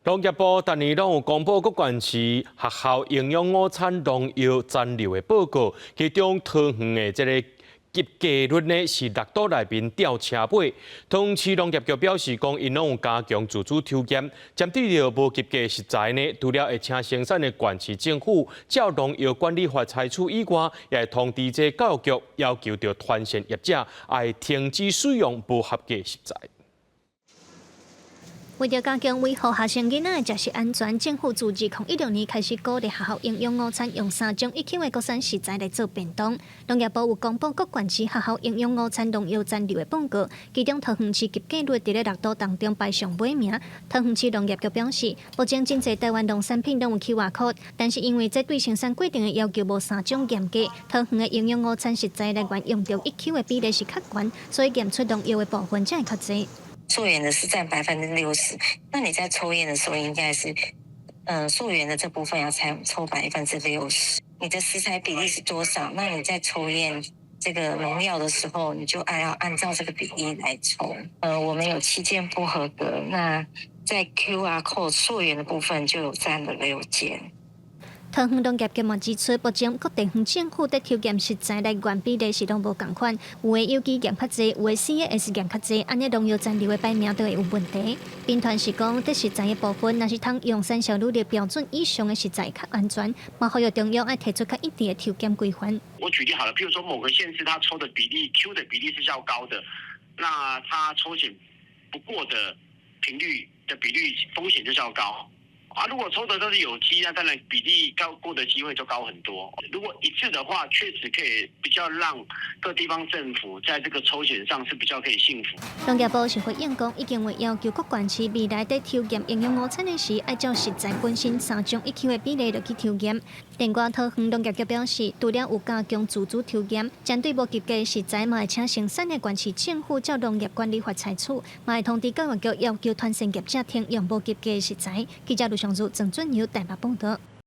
农业部逐年拢有公布各县市学校营养午餐农药残留的报告，其中桃园的这个及格率呢是6都内面吊车尾。桃园市农业局表示，讲因拢有加强自主抽检，针对着无及格食材呢，除了会请生产的县市政府照农药管理法采取以外，也会通知这教育局要求着团线业者要停止使用不合格食材。为了加强维护学生囡仔的食食安全，政府自2016年开始鼓励学校营养午餐用3种100%的国产食材来做便当。农业部有公布各县市学校营养午餐农药残留的报告，其中桃园市及格率伫咧6都当中排上尾名。桃园市农业局表示，目前真侪台湾农产品拢有 QR code， 但是因为这对生产规定的要求无3种严格，桃园的营养午餐食材来源用到1Q 的比例是较悬，所以验出农药的部分才会较侪。溯源的是占60%，那你在抽验的时候应该是，溯源的这部分要抽60%，你的食材比例是多少？那你在抽验这个农药的时候，你就要按照这个比例来抽。我们有7件不合格，那在 QR code 溯源的部分就有占了6件。桃园农业局嘛指出，目前各地方政府在抽检食材来源比例是拢无共款，有的有机验较济，有的 CAS 验较济，安尼农药残留的排名都会有问题。兵团是讲，在食材的部分，若是通用3小努力标准以上的食材较安全，嘛呼吁中央要提出较一定的抽检规范。我举例好了，譬如说某个县市它抽的比例 Q 的比例是较高的，那它抽检不过的频率的比率风险就较高。如果抽的都是有机，那当然比例过的机会就高很多。如果一致的话，确实可以比较让各地方政府在这个抽检上是比较可以幸福。农业部是回应讲，已经会要求各县市未来在抽检营养午餐的时，按照食材本身3种1Q的比例落去抽检。另外，桃园农业局表示，除了有加强自主抽检，针对无及格食材，嘛会请生产的县市政府照农业管理法采取，嘛会通知教育局要求团线业者停用无及格食材。记者卢尚如、郑俊尧台北报道。